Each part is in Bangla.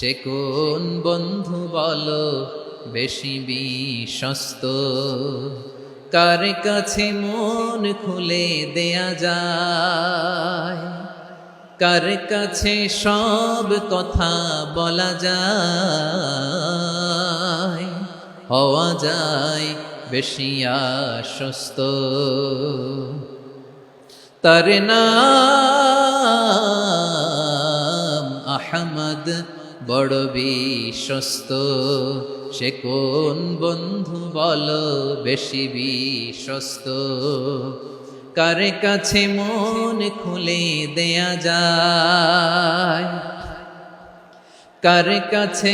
সে কোন বন্ধু বলো বেশি বিশ্বস্ত, কার কাছে মন খুলে দেয়া যায়, কার কাছে সব কথা বলা যায়, হওয়া যায় বেশি আশ্বস্ত। তার নাম আহমদ, বড় বিশ্বস্ত। সে কোন বন্ধু বলো বেশি বিশ্বস্ত, কার কাছে মন খুলে দেয়া যায়, কার কাছে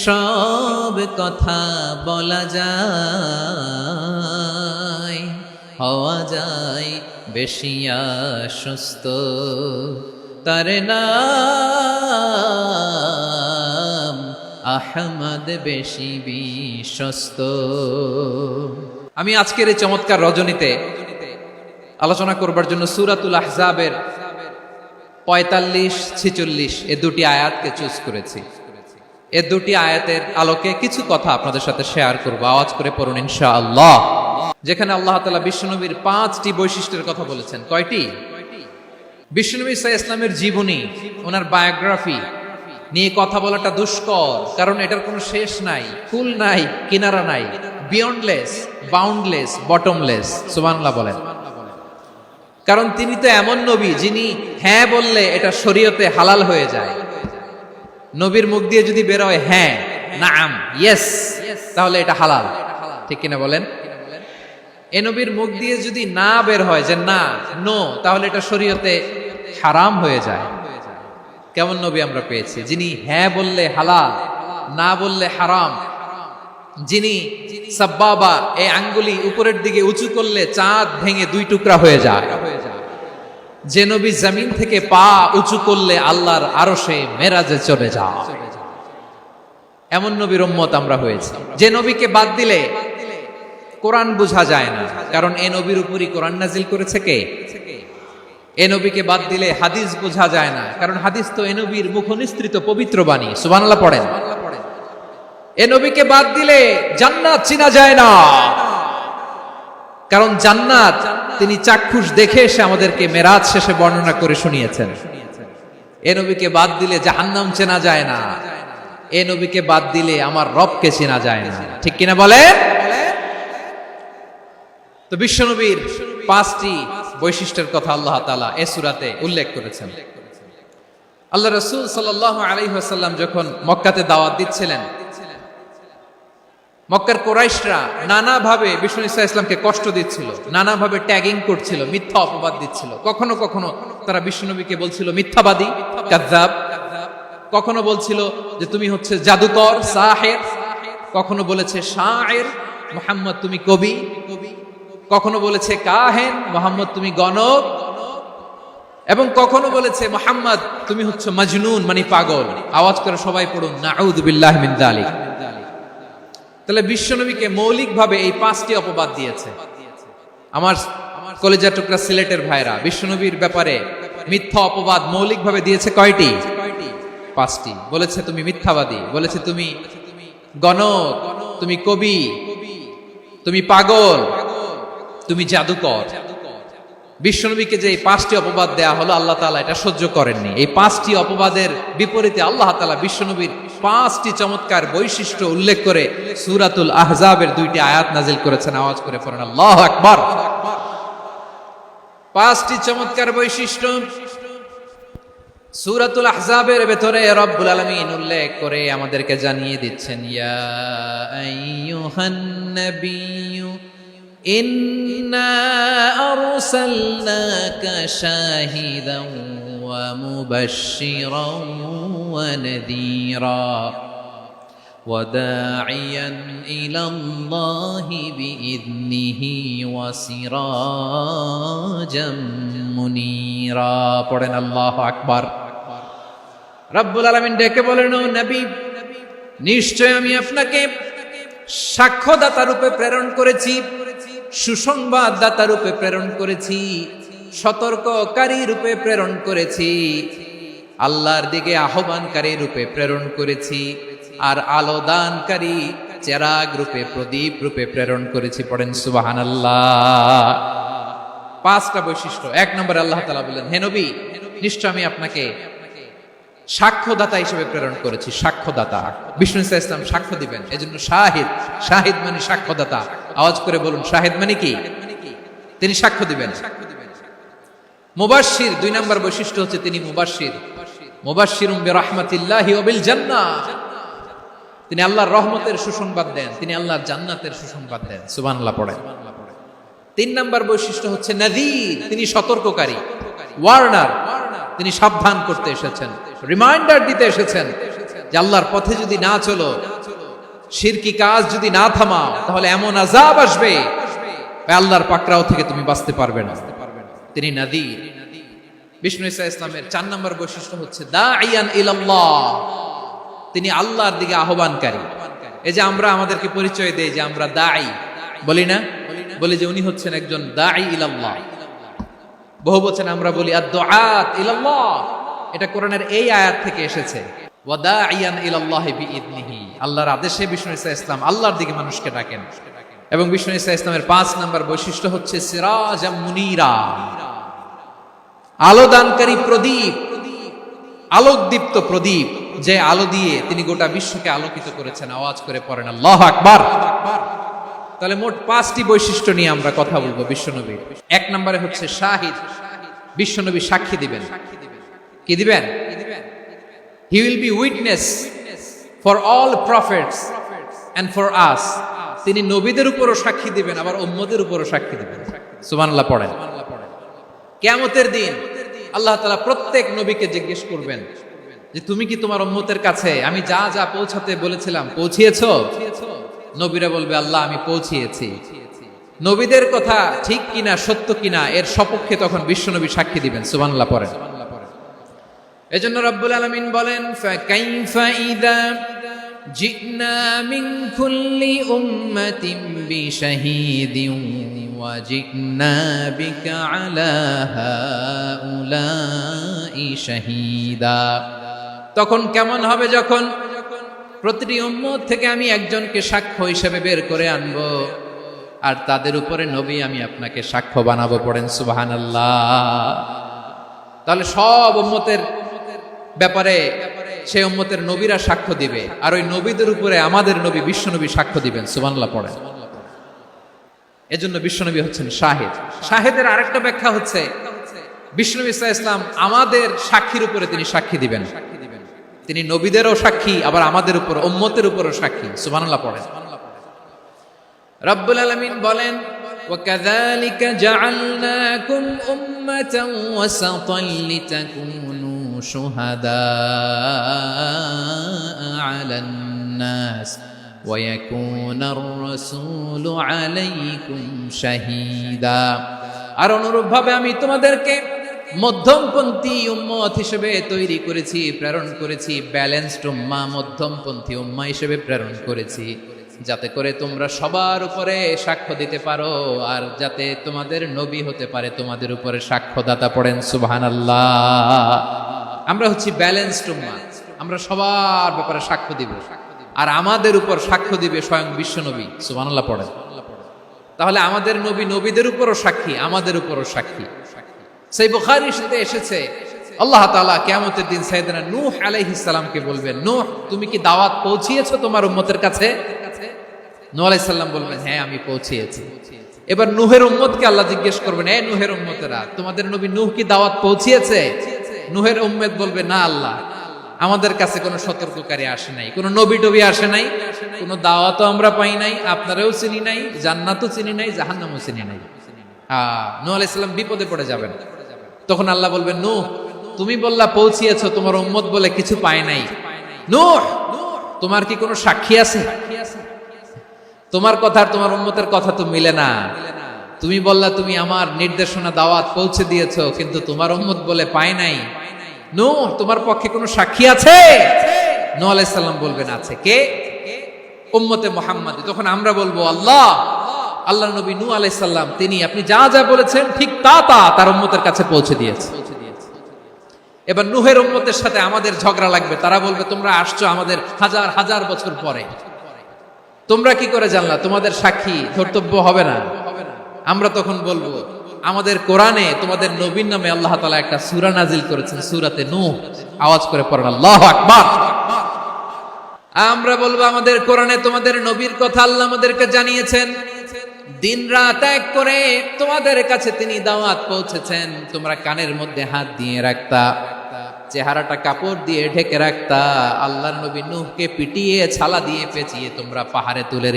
সব কথা বলা যায়, হওয়া যায় বেশি আশ্বস্ত। তার নাম আহমদ, বেশি বিশ্বস্ত। আমি আজকের এই চমৎকার রজনীতে আলোচনা করবার জন্য সূরাতুল আহজাবের 45-46 এ দুটি আয়াতকে চুজ করেছি। এ দুটি আয়াতের আলোকে কিছু কথা আপনাদের সাথে শেয়ার করব। আওয়াজ করে পড়ুন ইনশাআল্লাহ। যেখানে আল্লাহ তাআলা বিশ্বনবীর 5টি বৈশিষ্ট্যের কথা বলেছেন। কয়টি? বিশ্বনবী সাল্লাল্লাহু আলাইহি ওয়াসাল্লামের জীবনী, ওনার বায়োগ্রাফি নিয়ে কথা বলাটা দুষ্কর, কারণ এটার কোনো শেষ নাই, কুল নাই, কিনারা নাই, বিয়ন্ডলেস, বাউন্ডলেস, বটমলেস। সুবহানাল্লাহ বলেন। কারণ তিনি তো এমন নবী যিনি হ্যাঁ বললে এটা শরীয়তে হালাল হয়ে যায়। নবীর মুখ দিয়ে যদি বের হয় হ্যাঁ, নাম, ইয়েস, তাহলে এটা হালাল। ঠিক কিনা বলেন? এ নবীর মুখ দিয়ে যদি না বের হয় যে না, নো, তাহলে এটা শরীয়তে হারাম হয়ে যায়। কেমন নবী আমরা পেয়েছি, যিনি হ্যাঁ বললে হালাল, না বললে হারাম, যিনি সাব্বাবা, এই আঙ্গুলি উপরের দিকে উঁচু করলে চাঁদ ভেঙে 2 টুকরা হয়ে যায়, যে নবী জমিন থেকে পা উঁচু করলে আল্লাহর আরশে মেরাজে চলে যায়, এমন নবীর উম্মত আমরা হয়েছি। যে নবীকে বাদ দিলে কোরআন বোঝা যায় না, কারণ এ নবীর উপরই কোরআন নাজিল করেছে কে? এ নবীকে বাদ দিলে হাদিস বোঝা যায় না, কারণ হাদিস তো এ নবীর মুখনিসৃত পবিত্র বাণী। সুবহানাল্লাহ পড়েন। এ নবীকে বাদ দিলে জান্নাত চিনা যায় না, কারণ জান্নাত তিনি চাক্ষুষ দেখে এসে আমাদেরকে মেরাজ শেষে বর্ণনা করে শুনিয়েছেন। এ নবীকে বাদ দিলে জাহান্নাম চেনা যায় না, এ নবীকে বাদ দিলে আমার রবকে চেনা যায় না। ঠিক কিনা বলে? তো বিশ্বনবীর 5টি বৈশিষ্ট্যের কথা আল্লাহ তাআলা এই সূরাতে উল্লেখ করেছেন। আল্লাহ রাসূল সাল্লাল্লাহু আলাইহি ওয়াসাল্লাম যখন মক্কাতে দাওয়াত দিচ্ছিলেন, মক্কার কুরাইশরা নানাভাবে বিষ্ণু ঈসা ইসলামকে কষ্ট দিচ্ছিল, নানাভাবে ট্যাগিং করছিল, মিথ্যা অপবাদ দিচ্ছিল। কখনো কখনো তারা বিশ্বনবীকে বলছিল মিথ্যাবাদী, কাযযাব। কখনো বলছিল যে তুমি হচ্ছে জাদুকর, সাহির। কখনো বলেছে শায়ের, মুহাম্মদ তুমি কবি। কখনো বলেছে কাহেন, মুহাম্মদ তুমি গণক। এবং কখনো বলেছে মুহাম্মদ তুমি হচ্ছে মাজনুন, মানে পাগল। আওয়াজ করে সবাই পড়ুন নাউযু বিল্লাহি মিন যালিক। তাহলে বিশ্বনবীকে মৌলিকভাবে এই 5টি অপবাদ দিয়েছে। আমার কলেজা টুকরা সিলেটের ভাইরা, বিশ্বনবীর ব্যাপারে মিথ্যা অপবাদ মৌলিকভাবে দিয়েছে কয়টি? 5টি। বলেছে তুমি মিথ্যাবাদী, বলেছে তুমি গণক, তুমি কবি, তুমি পাগল, তুমি জাদুকর। বিশ্বনবীকে যে এই 5টি অপবাদ দেয়া হলো, আল্লাহ তাআলা এটা সহ্য করেননি। এই 5টি অপবাদের বিপরীতে আল্লাহ তাআলা বিশ্বনবীর 5টি চমৎকার বৈশিষ্ট্য উল্লেখ করে সূরাতুল আহজাবের 2টি আয়াত নাজিল করেছেন। আওয়াজ করে পড়েন আল্লাহু আকবার। 5টি চমৎকার বৈশিষ্ট্য সূরাতুল আহজাবের ভেতরে রব্বুল আলামিন উল্লেখ করে আমাদেরকে জানিয়ে দিচ্ছেন, ইয়া আইয়ুহান নাবিয়্যু ইন্না আরসালনাকা শাহিদান ওয়া মুবাশশিরান ওয়া নাযীরা ওয়া দাঈয়ান ইলাল্লাহি বিইذনিহি ওয়া সিরাজাম মুনীরা। পড়েন আল্লাহু আকবার। রব্বুল আলামিন ডেকে বলেন, ও নবী, নিশ্চয় আমি আপনাকে সাক্ষ্যদাতা রূপে প্রেরণ করেছি, সুসংবাদদাতা রূপে প্রেরণ করেছি, সতর্ককারী রূপে প্রেরণ করেছি। আল্লাহর দিকে আহ্বানকারী রূপে প্রেরণ করেছি, আর আলোদানকারী চেরাগ রূপে, প্রদীপ রূপে প্রেরণ করেছি। পড়েন সুবহানাল্লাহ। 5টা বৈশিষ্ট্য। 1 নম্বরে আল্লাহ তাআলা বললেন, হে নবী, নিশ্চয় আমি আপনাকে সাক্ষ্যদাতা হিসেবে প্রেরণ করেছি। সাক্ষ্যদাতা, বিষ্ণু ইসা ইসলাম সাক্ষ্য দিবেন, এজন্য শাহিদ। শাহিদ মানে সাক্ষ্যদাতা। আওয়াজ করে বলুন, শাহিদ মানে কি? তিনি সাক্ষ্য দিবেন। মুবাশশির, 2 নম্বর বৈশিষ্ট্য হচ্ছে তিনি মুবাশশির। মুবাশশিরুম বিরাহমাতিল্লাহি ওয়া বিল জান্নাহ, তিনি আল্লাহর রহমতের সুসংবাদ দেন, তিনি আল্লাহর জান্নাতের সুসংবাদ দেন। সুবহানাল্লাহ পড়েন। 3 নম্বর বৈশিষ্ট্য হচ্ছে নাযীর, তিনি সতর্ককারী। ওয়ার্নার, তিনি সাবধান করতে এসেছেন, রিমাইন্ডার দিতে এসেছেন যে আল্লাহর পথে যদি না চলো, শিরকি কাজ যদি না থামাও, তাহলে এমন আযাব আসবে আল্লাহর পাকড়াও থেকে তুমি বাঁচতে পারবে না। তিনি নাযীর। বিষ্ণু ইসা ইসলামের 4 নম্বর বৈশিষ্ট্য হচ্ছে দাঈয়ান ইলাল্লাহ, তিনি আল্লাহর দিকে আহ্বানকারী। এই যে আমরা আমাদেরকে পরিচয় দেই যে আমরা দাঈ, বলি না? বলি যে উনি হচ্ছেন একজন দাঈ ইলাল্লাহ। বহু বচন আমরা বলি আদ-দুআত ইলাল্লাহ, এটা কোরআনের এই আয়াত থেকে এসেছে। ওয়া দাঈয়ান ইলাল্লাহি বিইذনিহি, আল্লাহর আদেশে বিষ্ণু ইসা ইসলাম আল্লাহর দিকে মানুষকে ডাকেন। এবং বিষ্ণু ইসা ইসলামের 5 নম্বর বৈশিষ্ট্য হচ্ছে সিরাজাম মুনীরা, আলোদানকারী প্রদীপ, আলোকদীপ্ত প্রদীপ, যে আলো দিয়ে তিনি গোটা বিশ্বকে আলোকিত করেছেন। আওয়াজ করে পড়েন আল্লাহু আকবার। তাহলে মোট 5টি বৈশিষ্ট্য নিয়ে আমরা কথা বলবো বিশ্বনবীর। 1 নম্বরে হচ্ছে শাহিদ, বিশ্বনবী সাক্ষী দিবেন। কি দিবেন? He will be witness for all prophets and for us, তিনি নবীদের উপরও সাক্ষী দিবেন, আবার উম্মতের উপরও সাক্ষী দিবেন। সুবহানাল্লাহ পড়েন। কিয়ামতের দিন আল্লাহ তাআলা প্রত্যেক নবীকে জিজ্ঞেস করবেন যে তুমি কি তোমার উম্মতের কাছে আমি যা যা পৌঁছাতে বলেছিলাম পৌঁছিয়েছো? নবীরা বলবে আল্লাহ আমি পৌঁছিয়েছি। নবীদের কথা ঠিক কিনা, সত্য কিনা, এর সপক্ষে তখন বিশ্বনবী সাক্ষী দিবেন। সুবহানাল্লাহ পড়েন। এজন্য রব্বুল আলামিন বলেন, ফাকাইফা ইযা জিনা মিন কুল্লি উম্মাতিন বিশাহীদিন ওয়া জিনা বিকা আলা হাউলাই শাহীদা। তখন কেমন হবে যখন প্রতিটি উম্মত থেকে আমি একজনকে সাক্ষ্য হিসেবে বের করে আনবো, আর তাদের উপরে নবী আমি আপনাকে সাক্ষ্য বানাবো। পড়েন সুবহানাল্লাহ। তাহলে সব উম্মতের ব্যাপারে সেই উম্মতের নবীরা সাক্ষ্য দিবে, আর ওই নবীদের উপরে আমাদের নবী বিশ্বনবী সাক্ষ্য দিবেন। সুবহানাল্লাহ পড়েন। এজন্য বিশ্বনবী হচ্ছেন শাহিদ। শাহিদের আরেকটা ব্যাখ্যা হচ্ছে বিশ্বনবী সাল্লাল্লাহু আলাইহি ওয়াসাল্লাম আমাদের সাক্ষীর উপরে তিনি সাক্ষী দিবেন। তিনি নবীদেরও সাক্ষী, আবার আমাদের উপর, উম্মতের উপরও সাক্ষী। সুবহানাল্লাহ পড়েন। রব্বুল আলামিন বলেন, وَكَذَلِكَ جَعَلْنَاكُمْ أُمَّةً وَسَطًا لِتَكُونُوا شُهَدَاءَ عَلَى النَّاسِ وَيَكُونَ الرَّسُولُ عَلَيْكُمْ شَهِيدًا। আর অনুরূপভাবে আমি তোমাদেরকে মধ্যমপন্থী উম্মত হিসেবে তৈরি করেছি, প্রেরণ করেছি। ব্যালেন্সড উম্মাহ, মধ্যমপন্থী উম্মাহ হিসেবে প্রেরণ করেছি, যাতে করে তোমরা সবার উপরে সাক্ষ্য দিতে পারো, আর যাতে তোমাদের নবী হতে পারে তোমাদের উপরে সাক্ষ্যদাতা। পড়েন সুবহানাল্লাহ। আমরা হচ্ছি ব্যালেন্সড উম্মাহ, আমরা সবার ব্যাপারে সাক্ষ্য দিব, আর আমাদের উপর সাক্ষ্য দিবে স্বয়ং বিশ্বনবী। সুবহানাল্লাহ পড়েন। তাহলে আমাদের নবী নবীদের উপরও সাক্ষী, আমাদের উপরও সাক্ষী। সেই বুখারীর সাথে এসেছে আল্লাহ তাআলা কিয়ামতের দিন সাইয়েদনা নূহ আলাইহিস সালামকে বলবেন, নূহ তুমি কি দাওয়াত পৌঁছিয়েছো তোমার উম্মতের কাছে? নূহ আলাইহিস সালাম বলবেন, হ্যাঁ আমি পৌঁছিয়েছি। এবার নূহের উম্মতকে আল্লাহ জিজ্ঞেস করবেন, এই নূহের উম্মতেরা, তোমাদের নবী নূহ কি দাওয়াত পৌঁছিয়েছে? নূহের উম্মত বলবে, না আল্লাহ, আমাদের কাছে কোনো সতর্ককারী আসে নাই, কোনো নবী টবি আসে নাই, কোনো দাওয়াতও আমরা পাই নাই, আপনারাও চিনি নাই, জান্নাতও চিনি নাই, জাহান্নামও চিনি নাই। নূহ আলাইহিস সালাম বিপদে পড়ে যাবেন। তখন আল্লাহ বলবেন, নূহ তুমি বললা পৌঁছিয়েছো, তোমার উম্মত বলে কিছু পায় নাই। নূহ তোমার কি কোনো সাক্ষী আছে? তোমার কথা আর তোমার উম্মতের কথা তো মিলে না। তুমি বললা তুমি আমার নির্দেশনা দাওয়াত পৌঁছে দিয়েছো, কিন্তু তোমার উম্মত বলে পায় নাই। নূহ তোমার পক্ষে কোনো সাক্ষী আছে? নূহ আলাইহিস সালাম বলবেন, আছে। কে? উম্মতে মুহাম্মাদী। তখন আমরা বলবো, আল্লাহ নবী নূহ আলাইহিস সালাম তিনি আপনি যা যা বলেছেন ঠিক তা তার উম্মতের কাছে পৌঁছে দিয়েছে। এবার নূহের উম্মতের সাথে আমাদের ঝগড়া লাগবে, তারা বলবে তোমরা আসছো আমাদের হাজার হাজার বছর পরে, তোমরা কি করে জানলা, তোমাদের সাক্ষী ধর্তব্য হবে না। আমরা তখন বলবো আমাদের কোরআনে তোমাদের নবীর নামে আল্লাহ তাআলা একটা সূরা নাজিল করেছেন, সূরাতে নূহ। আওয়াজ করে পড়েন আল্লাহু আকবার। আমরা বলবো আমাদের কোরআনে তোমাদের নবীর কথা আল্লাহ আমাদেরকে জানিয়েছেন, দিন রাত এক করে তোমাদের কাছে তিনি দাওয়াত পৌঁছেছেন, তোমরা কানের মধ্যে হাত দিয়ে রাখতা, চেহারাটা কাপড় দিয়ে ঢেকে রাখতা, আল্লাহর নবী নূহকে পিটিয়ে ছালা দিয়ে পেঁচিয়ে তোমরা পাহাড়ে তুলে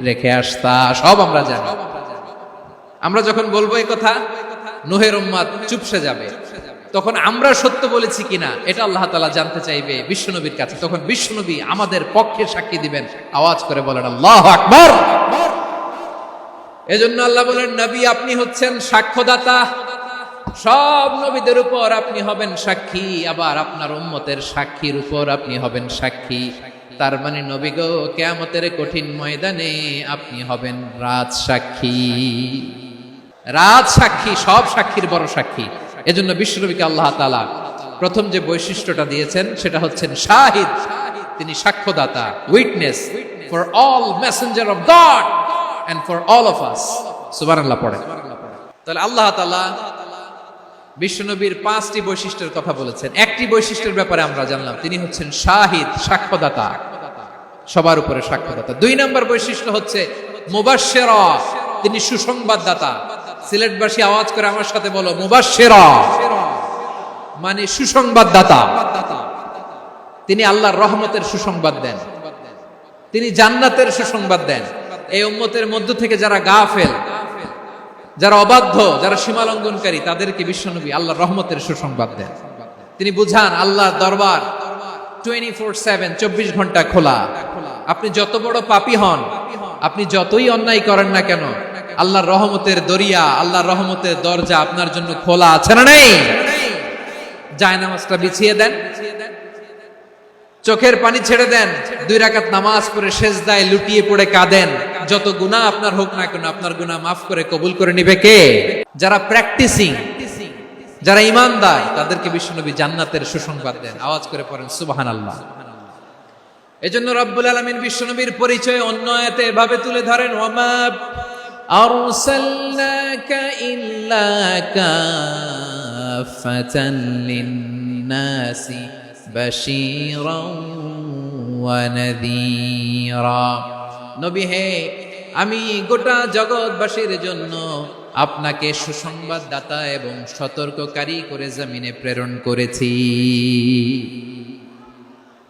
রেখে আসতা, সব আমরা জানি। আমরা যখন বলবো এই কথা, নূহের উম্মত চুপসে যাবে। তখন আমরা সত্য বলেছি কিনা এটা আল্লাহ তাআলা জানতে চাইবে বিশ্বনবীর কাছে। তখন বিশ্বনবী আমাদের পক্ষে সাক্ষী দিবেন। আওয়াজ করে বলেন আল্লাহু আকবার। এজন্য আল্লাহ বলেন, নবী আপনি হচ্ছেন সাক্ষ্যদাতা, সব নবীদের উপর আপনি হবেন সাক্ষী, আবার আপনার উম্মতের সাক্ষীর উপর আপনি হবেন সাক্ষী। তার মানে নবী গো, কিয়ামতের কঠিন ময়দানে আপনি হবেন রাজ সাক্ষী। রাজ সাক্ষী, সব সাক্ষীর বড় সাক্ষী। এজন্য বিশ্বনবীকে আল্লাহ তাআলা প্রথম যে বৈশিষ্ট্যটা দিয়েছেন সেটা হচ্ছেন শাহিদ। তিনি সাক্ষ্যদাতা, witness for all messenger of God and for all of us। সুবহানাল্লাহ পড়ে। তাহলে আল্লাহ তাআলা বিশ্বনবীর 5টি বৈশিষ্ট্যের কথা বলেছেন। একটি বৈশিষ্ট্যের ব্যাপারে আমরা জানলাম, তিনি হচ্ছেন শাহিদ, সাক্ষ্যদাতা, সবার উপরে সাক্ষ্যদাতা। 2 নম্বর বৈশিষ্ট্য হচ্ছে মুবাশশিরা, তিনি সুসংবাদদাতা। সিলেটবাসী আওয়াজ করে আমার সাথে বলো, মুবাশশিরা মানে সুসংবাদদাতা। তিনি আল্লাহর রহমতের সুসংবাদ দেন, তিনি জান্নাতের সুসংবাদ দেন। এই উম্মতের মধ্য থেকে যারা গাফেল, যারা অবাধ্য, যারা সীমালঙ্ঘনকারী, তাদেরকে বিশ্বনবী আল্লাহর রহমতের সুসংবাদ দেন। তিনি বুঝান আল্লাহর দরবার 24/7, 24 ঘন্টা খোলা। আপনি যত বড় পাপী হন, আপনি যতই অন্যায় করেন না কেন, আল্লাহর রহমতের দরিয়া, আল্লাহর রহমতের দরজা আপনার জন্য খোলা আছে না নেই? জায়নামাজটা বিছিয়ে দেন, চোখের পানি ছেড়ে দেন, 2 রাকাত নামাজ পড়ে সেজদায় লুটিয়ে পড়ে কাঁদেন। যত গুনাহ আপনার হোক না কেন, আপনার গুনাহ মাফ করে কবুল করে নিবে কে? যারা প্র্যাকটিসিং, যারা ঈমানদার, তাদেরকে বিশ্বনবী জান্নাতের সুসংবাদ দেন। আওয়াজ করে পড়েন সুবহানাল্লাহ। এজন্য রব্বুল আলামিন বিশ্বনবীর পরিচয় অন্য আয়াতে এভাবে তুলে ধরেন, ওয়ামা আরসালনাকা ইল্লা কাফাতান লিন-নাসি বাশীরাও ওয়া নাযীরা। নবী হে, আমি গোটা জগৎবাসীর জন্য আপনাকে সুসংবাদদাতা এবং সতর্ককারী করে জমিনে প্রেরণ করেছি।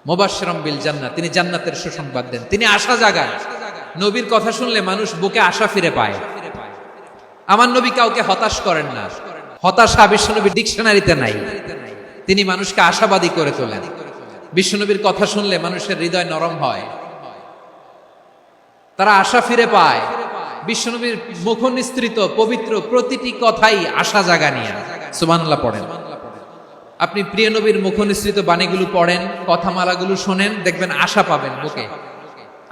মুবাশশিরাম বিল জান্নাহ, তিনি জান্নাতের সুসংবাদ দেন, তিনি আশা জাগান। নবীর কথা শুনলে মানুষ বুকে আশা ফিরে পায়। আমার নবী কাউকে হতাশ করেন না, হতাশা বিশ্বনবীর ডিকশনারিতে নাই। তিনি মানুষকে আশাবাদী করে তোলেন। বিশ্বনবীর কথা শুনলে মানুষের হৃদয় নরম হয়, তারা আশা ফিরে পায়। বিশ্বনবীর মুখ নিঃসৃত পবিত্র প্রতিটি কথাই আশা জাগানিয়া। সুবহানাল্লাহ পড়েন। আপনি প্রিয় নবীর মুখ নিঃসৃত বাণীগুলো পড়েন, কথামালাগুলো শোনেন, দেখবেন আশা পাবেন, বুকে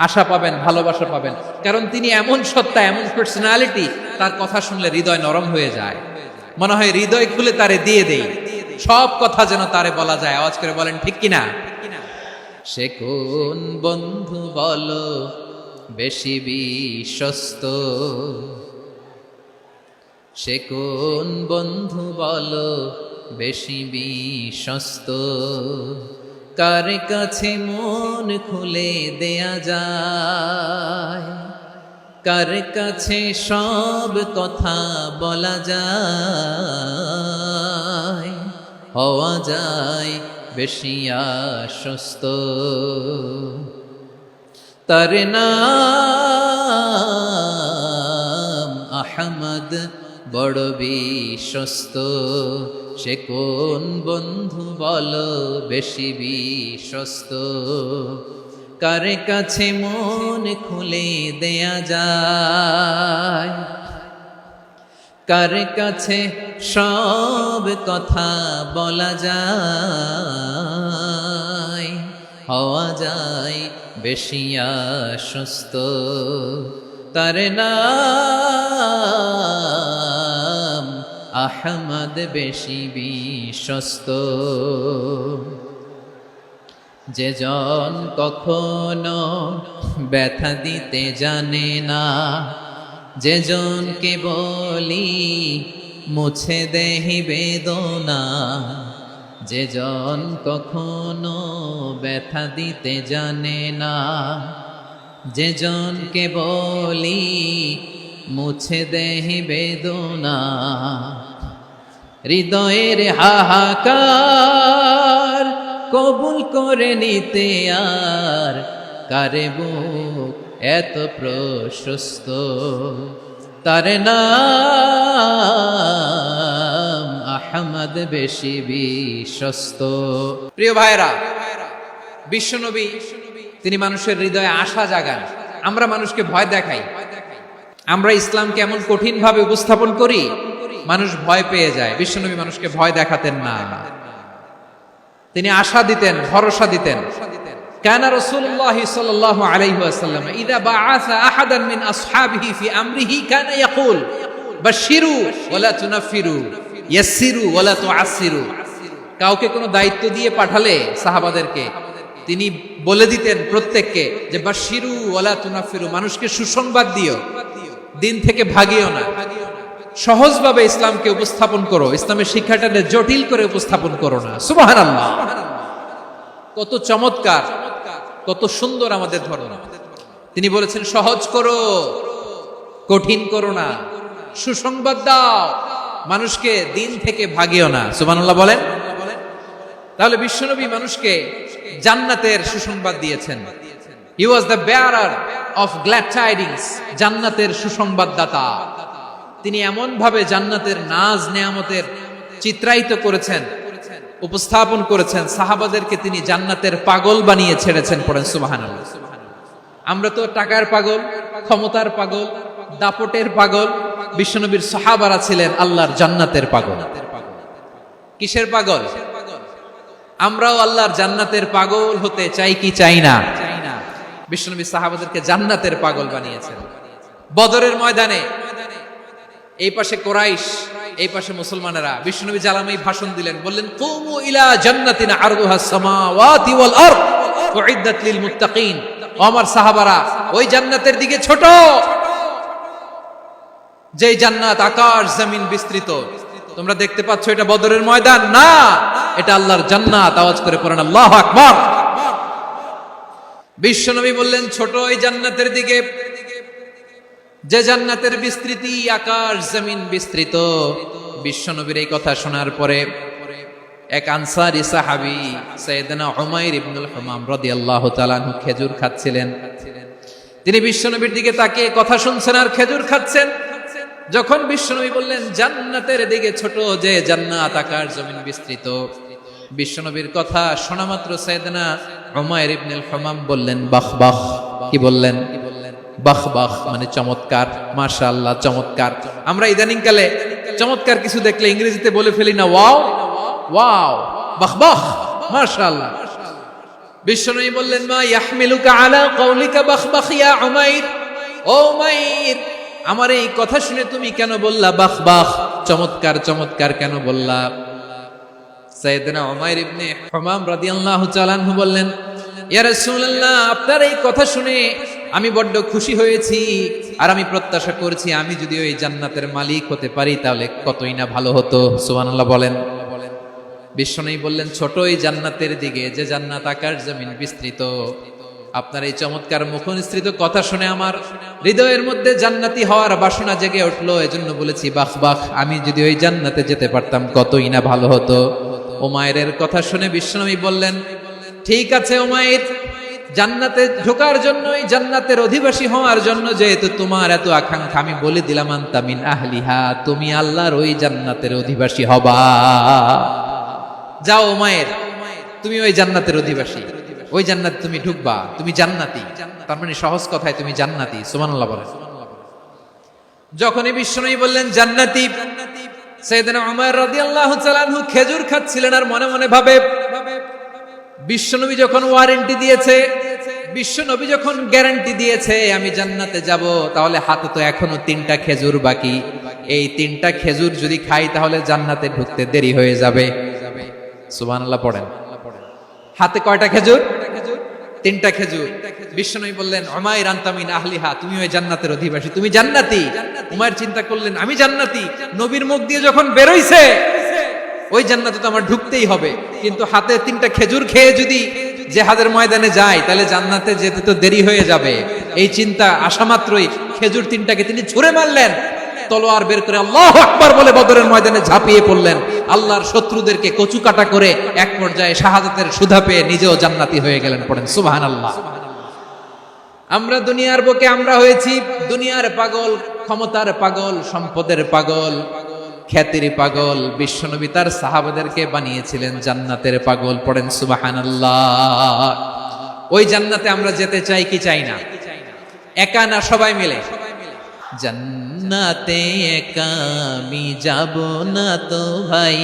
আশা পাবেন, ভালোবাসা পাবেন। কারণ তিনি এমন সত্তা, এমন পার্সোনালিটি, তার কথা শুনলে হৃদয় নরম হয়ে যায়। মনে হয় হৃদয় খুলে তারে দিয়ে দেই, সব কথা যেন তারে বলা যায়। আওয়াজ করে বলেন ঠিক কিনা? সে কোন বন্ধু বলো বেশি বিশ্বস্ত, সে কোন বন্ধু বলো বেশি বিশ্বস্ত, কার কাছে মন খুলে দেয়া যায়, কার কাছে সব কথা বলা যায়, হওয়া যায় বেশি আশ্বস্ত। তার নাম আহমদ, বড় বিশ্বস্ত। সে কোন বন্ধু বলো বেশি বিশ্বস্ত, কার কাছে মন খুলে দেয়া যায়, কার কাছে সব কথা বলা যায়, হওয়া যায় বেশি আশ্বস্ত। তার নাম আহমদ বেশি বিশ্বস্ত। যে জন কখনো ব্যথা দিতে জানে না, যে জনকে বলি মুছে দেহি বেদনা, যে জন কখনো ব্যথা দিতে জানে না, যে জনকে বলি মুছে দেহি বেদনা, হৃদয়ের হাহাকার কবুল করে নিতে আর কারে বুক এত প্রশস্ত, তার নাম আহমদ বেশি বিশ্বস্ত। প্রিয় ভাইরা, বিশ্বনবী তিনি মানুষের হৃদয়ে আশা জাগান। আমরা মানুষকে ভয় দেখাই, আমরা ইসলামকে এমন কঠিন ভাবে উপস্থাপন করি, মানুষ ভয় পেয়ে যায়। বিশ্বনবী মানুষকে ভয় দেখাতেন না, তিনি আশা দিতেন, ভরসা দিতেন। কানা রাসূলুল্লাহ সাল্লাল্লাহু আলাইহি ওয়াসাল্লাম ইযা বাআসা আহাদান মিন আসহাবিহি ফি আমরিহি কানা ইয়াকুল বাশশিরু ওয়ালা তুনাফিরু ইয়াসসিরু ওয়ালা তুআসসিরু। কাউকে কোনো দায়িত্ব দিয়ে পাঠালে সাহাবাদেরকে তিনি বলে দিতেন প্রত্যেককে যে বাশশিরু ওয়ালা তুনাফিরু, মানুষকে সুসংবাদ দিও, দিন থেকে ভাগিও না, সহজভাবে ইসলামকে উপস্থাপন করো, ইসলামের শিক্ষাটাকে জটিল করে উপস্থাপন করো না। সুবহানাল্লাহ, কত চমৎকার, কত সুন্দর আমাদের ধর্ম। তিনি বলেছেন সহজ করো, কঠিন করো না, সুসংবাদ দাও, মানুষকে দিন থেকে ভাগিও না। সুবহানাল্লাহ বলেন। তাহলে বিশ্বনবী মানুষকে জান্নাতের সুসংবাদ দিয়েছেন। He was the bearer of glad tidings, জান্নাতের সুসংবাদদাতা। তিনি এমন ভাবে জান্নাতের নাজ নেয়ামতের চিত্রায়িত করেছেন, উপস্থাপন করেছেন, সাহাবাদেরকে তিনি জান্নাতের পাগল বানিয়ে ছেড়েছেন। পড়েন সুবহানাল্লাহ। আমরা তো টাকার পাগল, ক্ষমতার পাগল, দাপটের পাগল। বিশ্বনবীর সাহাবারা ছিলেন আল্লাহর জান্নাতের পাগল। কিসের পাগল? আমরাও আল্লাহর জান্নাতের পাগল হতে চাই কি চাই না? বিশ্বনবী সাহাবাদেরকে জান্নাতের পাগল বানিয়েছেন। বদরের ময়দানে এই পাশে কোরাইশ, এই পাশে মুসলমানেরা। বিশ্বনবী জালামাই ভাষণ দিলেন, বললেন কুমু ইলা জান্নাতিন আরদুহাস সামাওয়াতি ওয়াল আরদ উইদ্দাত লিল মুত্তাকিন। ও আমার সাহাবারা, ওই জান্নাতের দিকে ছোট, যেই জান্নাত আকাশ জমিন বিস্তৃত। তোমরা দেখতে পাচ্ছ এটা বদরের ময়দান না, এটা আল্লাহর জান্নাত। আওয়াজ করে পড়েন আল্লাহু আকবার। বিশ্বনবী বললেন ছোট ওই জান্নাতের দিকে, যে জান্নাতের বিস্তৃতি আকাশ জমিন বিস্তৃত। বিশ্বনবীর এই কথা শোনার পরে এক আনসারী সাহাবী সাইয়েদনা উমাইর ইবনুল হুমাম রাদিয়াল্লাহু তাআলা আনহু খেজুর খাচ্ছিলেন। তিনি বিশ্বনবীর দিকে তাকিয়ে কথা শুনছেন আর খেজুর খাচ্ছেন। যখন বিশ্বনবী বললেন জান্নাতের দিকে ছোট, যে জান্নাত আকাশ জমিন বিস্তৃত, বিশ্বনবীর কথা শোনা মাত্র সাইয়েদনা উমাইর ইবনুল হুমাম বললেন বাহ বাহ। কি বললেন? বাহ বাহ মানে চমৎকার, মাশাআল্লাহ চমৎকার। আমরা ইদানিং কালে চমৎকার কিছু দেখলে ইংরেজিতে বলে ফেলি না ওয়াও ওয়াও, বাহ বাহ, মাশাআল্লাহ। বিশ্বনবী বললেন মা ইয়াহমিলুকা আলা কওলিকা বাহ বাহ ইয়া উমাইর। ও উমাইর, আমার এই কথা শুনে তুমি কেন বললা বাহ বাহ, চমৎকার চমৎকার কেন বললা? সাইয়েদনা উমাইর ইবনে হুমাম রাদিয়াল্লাহু তাআলা আনহু বললেন ইয়া রাসূলুল্লাহ, আপনার এই কথা শুনে আমি বড্ড খুশি হয়েছি, আর আমি প্রত্যাশা করছি আমি যদি ওই জান্নাতের মালিক হতে পারি তাহলে কতই না ভালো হতো। সুবহানাল্লাহ বলেন। বিশ্বনবী বললেন ছোট ওই জান্নাতের দিকে, যে জান্নাত আকাশ জমিন বিস্তৃত। আপনার এই চমৎকার মুখনিসৃত কথা শুনে আমার হৃদয়ের মধ্যে জান্নাতি হওয়ার বাসনা জেগে উঠলো, এজন্য বলেছি বাহ বাহ, আমি যদি ওই জান্নাতে যেতে পারতাম কতই না ভালো হতো। উমাইরের কথা শুনে বিশ্বনবী বললেন ঠিক আছে উমাইর, জান্নাতে ঢোকার জন্য, এই জান্নাতের অধিবাসী হওয়ার জন্য যেহেতু তোমার এত আকাঙ্ক্ষা, আমি বলে দিলাম আনতা মিন আহলিহা, তুমি আল্লাহর ওই জান্নাতের অধিবাসী হবা। যাও উমাইর, তুমি ওই জান্নাতের অধিবাসী, ওই জান্নাতে তুমি ঢুকবা, তুমি জান্নাতি। তার মানে সহজ কথায় তুমি জান্নাতি। সুবহানাল্লাহ বলেন। যখনই বিশ্বনবী বললেন জান্নাতি, সাইয়েদনা উমর রাদিয়াল্লাহু তাআলা আনহু খেজুর খাচ্ছিলেন আর মনে মনে ভাবে বিশ্বনবী যখন ওয়ারেন্টি দিয়েছে বিশ্ব নবী যখন গ্যারান্টি দিয়েছে আমি জান্নাতে যাব, তাহলে হাতে তো এখনো 3টা খেজুর বাকি। এই 3টা খেজুর যদি খাই তাহলে জান্নাতে ঢুকতে দেরি হয়ে যাবে। সুবহানাল্লাহ পড়েন। হাতে কয়টা খেজুর? 3টা খেজুর। বিশ্বনবী বললেন উমাইর আনতা মিন আহলিহা, তুমি ওই জান্নাতের অধিবাসী, তুমি জান্নাতি। উমাইর চিন্তা করলেন আমি জান্নাতি, নবীর মুখ দিয়ে যখন বেরোইছে ওই জান্নাতে তো আমার ঢুকতেই হবে, কিন্তু হাতে 3টা খেজুর খেয়ে যদি জিহাদের ময়দানে যায় তাহলে জান্নাতে যেতে তো দেরি হয়ে যাবে। এই চিন্তা আসা মাত্রই খেজুর 3টাকে তিনি ছুঁড়ে মারলেন, তলোয়ার বের করে আল্লাহু আকবার বলে বদরের ময়দানে ঝাঁপিয়ে পড়লেন। আল্লাহর শত্রুদেরকে কচু কাটা করে এক পর্যায়ে শাহাদাতের সুধা পেয়ে নিজেও জান্নাতি হয়ে গেলেন। পড়েন সুবহানাল্লাহ। আমরা দুনিয়ার বুকে আমরা হয়েছি দুনিয়ার পাগল, ক্ষমতার পাগল, সম্পদের পাগল, খ্যাতির পাগল। বিশ্বনবী তার সাহাবাদেরকে বানিয়েছিলেন জান্নাতের পাগল। পড়েন সুবহানাল্লাহ। ওই জান্নাতে আমরা যেতে চাই কি চাই না? একা না সবাই মিলে? জান্নাতে একা আমি যাব না তো ভাই,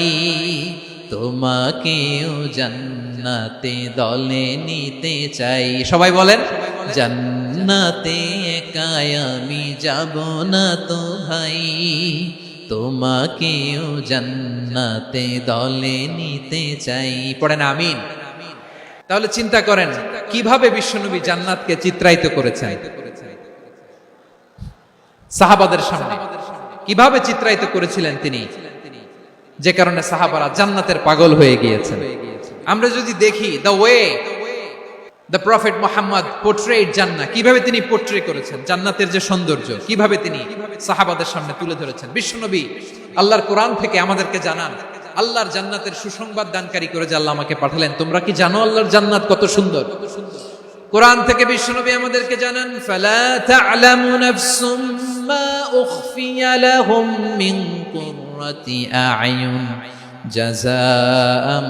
তোমাকেও জান্নাতে দলে নিতে চাই। সবাই বলেন জান্নাতে একা আমি যাব না তো ভাই, তোমাকেও জান্নাতে দলে নিতে চাই। পড়েন আমিন। তাহলে চিন্তা করেন কিভাবে বিশ্বনবী জান্নাতকে চিত্রায়িত করেছেন সাহাবাদের সামনে, কিভাবে চিত্রায়িত করেছিলেন তিনি, যে কারণে সাহাবারা জান্নাতের পাগল হয়ে গিয়েছেন। আমরা যদি দেখি the way the prophet Muhammad portrait জান্নাত, কিভাবে তিনি পোর্ট্রে করেছেন জান্নাতের যে সৌন্দর্য, কিভাবে তিনি সাহাবাদের সামনে তুলে ধরেছেন। বিশ্বনবী আল্লাহর কোরআন থেকে আমাদেরকে জানান আল্লাহর জান্নাতের সুসংবাদ দানকারী করে যে আল্লাহ আমাকে পাঠালেন। তোমরা কি জানো আল্লাহর জান্নাত কত সুন্দর? কোরআন থেকে বিশ্বনবী আমাদেরকে জানান ফালা তা'লামু নাফসুম মা উখফিয়া লাহুম মিন কুররাতি আ'য়ুন জাযাআম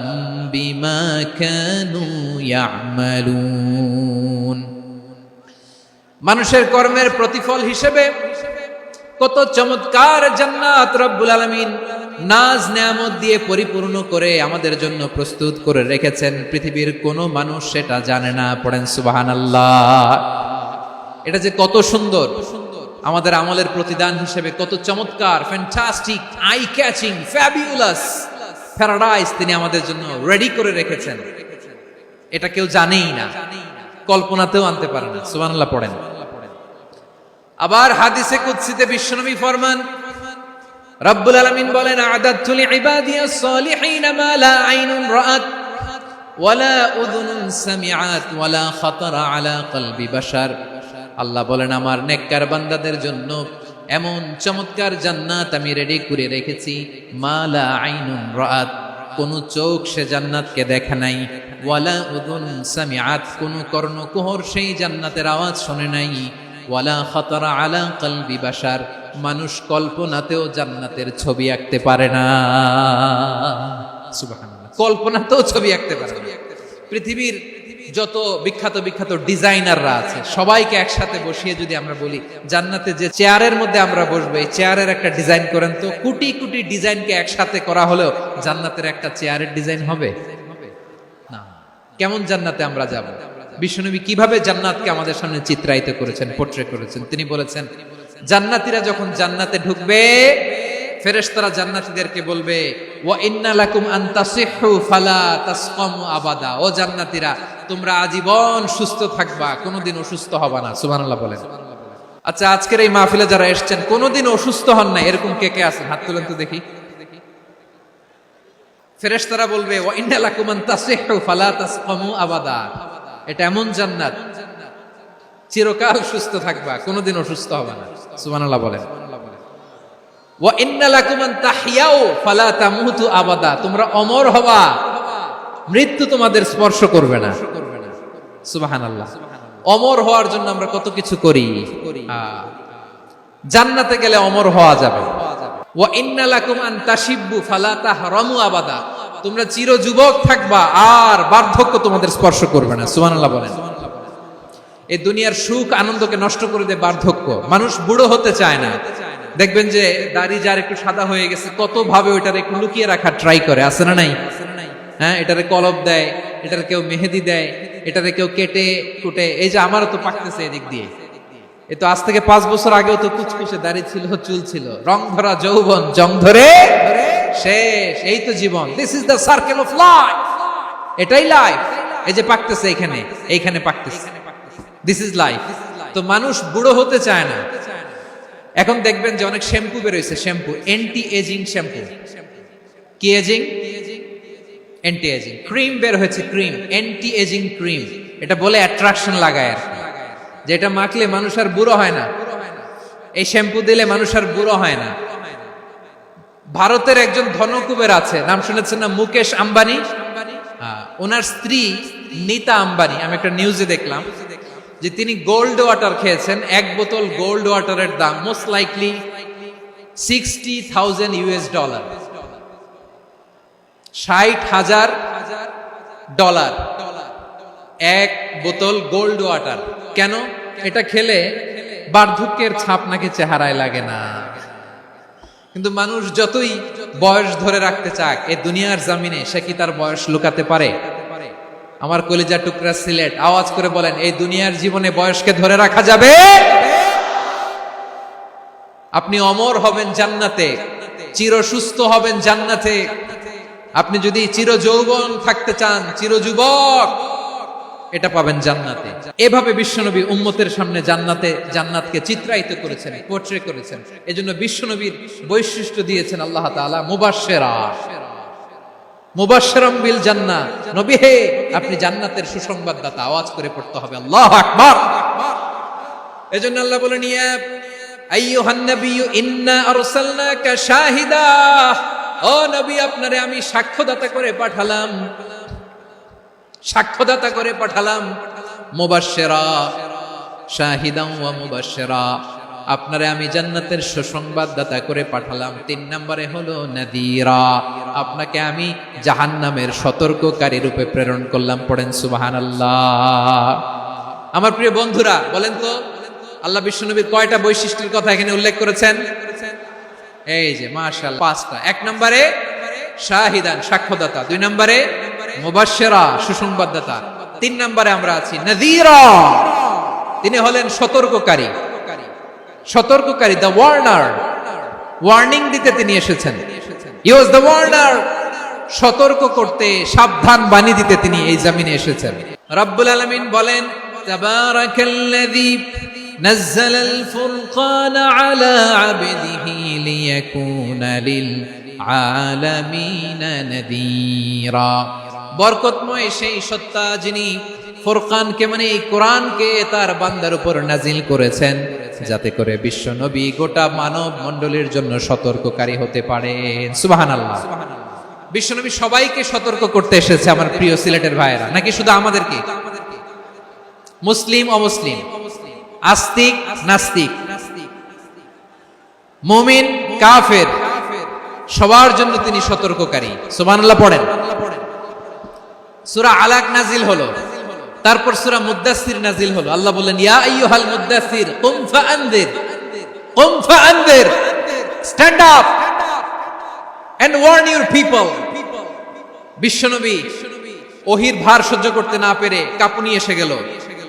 বিমা কানু ইয়া'মালুন। মানুষের কর্মের প্রতিফল হিসেবে কত চমৎকার জান্নাত রব্বুল আলামিন নাজ নেয়ামত দিয়ে পরিপূর্ণ করে আমাদের জন্য প্রস্তুত করে রেখেছেন। পৃথিবীর কোনো মানুষ সেটা জানে না। পড়েন সুবহানাল্লাহ। এটা যে কত সুন্দর, আমাদের আমলের প্রতিদান হিসেবে কত চমৎকার, fantastic, eye catching, fabulous paradise তিনি আমাদের জন্য রেডি করে রেখেছেন। এটা কেউ জানেই না, কল্পনাতেও আনতে পারে না। সুবহানাল্লাহ পড়েন। আবার হাদিসে কুদসিতে বিশ্বনবী ফরমান রব্বুল আলামিন বলেন আ'দাতু লিইবাদিয়াস সালিহিনা মা লা আইনুন রাআত ওয়ালা উযুনুন সামিআত ওয়ালা খাতারা আলা কলবি বাশার। আল্লাহ বলেন আমার নেককার বান্দাদের জন্য এমন চমৎকার জান্নাত আমি রেডি করে রেখেছি, মা লা আইনুন রাআত, কোন চোখ সে জান্নাতকে দেখে নাই, ওয়ালা উযুন সামিআত, কোন কর্ণকুহর সেই জান্নাতের আওয়াজ শুনে নাই, ওয়ালা খাতারা আলা কলবি বাশার, মানুষ কল্পনাতেও জান্নাতের ছবি আঁকতে পারে না। সুবহানাল্লাহ। কল্পনাতেও ছবি আঁকতে পারে না। পৃথিবীর যত বিখ্যাত বিখ্যাত ডিজাইনাররা আছে সবাইকে একসাথে বসিয়ে যদি আমরা বলি জান্নাতে যে চেয়ারের মধ্যে আমরা বসবো এই চেয়ারের একটা ডিজাইন করেন, তো কোটি কোটি ডিজাইনকে একসাথে করা হলেও জান্নাতের একটা চেয়ারের ডিজাইন হবে না। কেমন জান্নাতে আমরা যাব? বিশ্বনবী কিভাবে জান্নাতকে আমাদের সামনে চিত্রায়িত করেছেন, পোর্ট্রে করেছেন। তিনি বলেছেন জান্নাতীরা যখন জান্নাতে ঢুকবে ফেরেশতারা জান্নাতীদেরকে বলবে ওয়া ইন্না লাকুম আন তাসিহু ফালা তাসকামু আবাদা, ও জান্নাতীরা তোমরা আজীবন সুস্থ থাকবা, কোনোদিন অসুস্থ হবা না। সুবহানাল্লাহ বলেন। আচ্ছা আজকের এই মাহফিলে যারা এসেছেন কোনোদিন অসুস্থ হন না এরকম কে কে আছেন? হাত তুলেন তো দেখি। ফেরেশতারা বলবে ওয়া ইন্না লাকুম আন তাসিহু ফালা তাসকামু আবাদা, এটা এমন জান্নাত চিরকাল সুস্থ থাকবা, কোনোদিন অসুস্থ হবে না। সুবহানাল্লাহ বলেন। ওয়া ইন্না লাকুম আন তাহইয়াউ ফালা তামুতু আবাদা, তোমরা অমর হবা, মৃত্যু তোমাদের স্পর্শ করবে না। সুবহানাল্লাহ। অমর হওয়ার জন্য আমরা কত কিছু করি, জান্নাতে গেলে অমর হওয়া যাবে। ওয়া ইন্না লাকুম আন তাশিব্বু ফালা তাহরামু আবাদা, তোমরা চির যুবক থাকবা আর বার্ধক্য তোমাদের স্পর্শ করবে না। সুবহানাল্লাহ বলেন। এই দুনিয়ার সুখ আনন্দকে নষ্ট করে দেয় বার্ধক্য। মানুষ বুড়ো হতে চায় না। দেখবেন যে দাড়ি যার একটু সাদা হয়ে গেছে কত ভাবে ওইটারে একটু লুকিয়ে রাখার ট্রাই করে, আছে না নাই? হ্যাঁ, এটারে কলপ দেয়, এটার কেউ মেহেদি দেয়, এটারে কেউ কেটে কুটে। এই যে আমারও তো পাকতেছে এদিক দিয়ে, এ তো আজ থেকে 5 বছর আগেও তো কুচকুচে দাড়ি ছিল, চুল ছিল, রং ধরা যৌবন জং ধরে শেষ। এই তো জীবন, this is the circle of life, এটাই লাইফ। এই যে পাকতেছে এইখানে, এইখানে পাকতেছে, দিস ইজ লাইফ। তো মানুষ বুড়ো হতে চায় না। এখন দেখবেন যে অনেক শ্যাম্পু বেরোইছে, শ্যাম্পু অ্যান্টি এজিং শ্যাম্পু। কি এজিং? Anti ageing. ক্রিম বের হয়েছে, ক্রিম অ্যান্টি এজিং ক্রিম। এটা বলে অ্যাট্রাকশন লাগায় আর কি, যেটা মাখলে মানুষ আর বুড়ো হয় না। এই শ্যাম্পু দিলে মানুষ আর বুড়ো হয় না। ভারতের একজন ধনকুবের আছে, নাম শুনেছেন না? মুকেশ আম্বানি। ওনার স্ত্রী নীতা আম্বানি, আমি একটা নিউজে দেখলাম যে তিনি গোল্ড ওয়াটার খেয়েছেন। 1 বোতল গোল্ড ওয়াটারের দাম মোস্ট লাইকলি $60,000 $60,000 1 বোতল গোল্ড ওয়াটার। কেন? এটা খেলে বার্ধক্যের ছাপ নাকি চেহারায় লাগে না। কিন্তু মানুষ যতই বয়স ধরে রাখতে চাক এই দুনিয়ার জমিনে, সে কি তার বয়স লুকাতে পারে? আমার কলিজা টুকরা সিলেট, আওয়াজ করে বলেন, এই দুনিয়ার জীবনে বয়সকে ধরে রাখা যাবে? আপনি অমর হবেন জান্নাতে, চির সুস্থ হবেন জান্নাতে। আপনি যদি চির যৌবন থাকতে চান, চির যুবক, এটা পাবেন জান্নাতে। এভাবে বিশ্বনবী উম্মতের সামনে জান্নাতকে চিত্রায়িত করেছেন, পোর্ট্রে করেছেন। এজন্য বিশ্বনবীর বৈশিষ্ট্য দিয়েছেন আল্লাহ তাআলা মুবাশশিরাম বিল জান্নাহ। নবী হে, আপনি জান্নাতের সুসংবাদদাতা। আওয়াজ করে পড়তে হবে আল্লাহু আকবার। এজন্য আল্লাহ বলেন, ইয়া আইয়ুহান নাবিয়্যু ইন্না আরসালনাকা শাহিদা। ও নবী, আপনারে আমি সাক্ষ্যদাতা করে পাঠালাম, সাক্ষ্যদাতা করে পাঠালাম। মুবাশশিরা, শাহিদান ওয়া মুবাশশিরা, আপনারে আমি জান্নাতের সুসংবাদদাতা করে পাঠালাম। 3 নম্বরে হলো নাযীরা, আপনাকে আমি জাহান্নামের সতর্ককারী রূপে প্রেরণ করলাম। পড়েন সুবহানাল্লাহ। আমার প্রিয় বন্ধুরা, বলেন তো আল্লাহ বিশ্বনবীর কয়টা বৈশিষ্ট্যের কথা এখানে উল্লেখ করেছেন? এই যে মাশাআল্লাহ 5টা। 1 নম্বরে শাহিদান, সাক্ষ্যদাতা। 2 নম্বরে মুবাশশিরা, সুসংবাদদাতা। 3 নম্বরে আমরা আছি নাযীরা, তিনি হলেন সতর্ককারী। সতর্ককারী, দ্য ওয়ার্নার, ওয়ার্নিং দিতে তিনি এসেছেন। হি ওয়াজ দ্য ওয়ার্নার, সতর্ক করতে, সাবধান বাণী দিতে তিনি এই জমিনে এসেছেন। রব্বুল আলামিন বলেন, তাবারাকাল্লাযী নাযালাল ফুরকানা আলা আবদিহি লিয়াকুনা লিল আলামিনা নাযীরা। বরকতময় সেই সত্তা যিনি ফুরকানকে মানে এই কোরআনকে তার বান্দার উপর নাজিল করেছেন, যাতে করে বিশ্ব নবী গোটা মানব মণ্ডলীর জন্য সতর্ককারী হতে পারেন। সুবহানাল্লাহ। বিশ্ব নবী সবাইকে সতর্ক করতে এসেছে, আমার প্রিয় সিলেটের ভাইয়েরা। নাকি শুধু আমাদেরকে? মুসলিম অমুসলিম, আস্তিক নাস্তিক, মুমিন কাফের, সবার জন্য তিনি সতর্ককারী। সুবহানাল্লাহ পড়েন। সূরা আলাক নাজিল হলো, তারপর সূরা মুদ্দাসসির নাজিল হলো। আল্লাহ বললেন, ইয়া আইয়ুহাল মুদ্দাসসির কুম ফাআনদির, কুম ফাআনদির, stand up and warn your people. বিশ্বনবী ওহীর ভার সহ্য করতে না পেরে কাঁপুনি এসে গেল,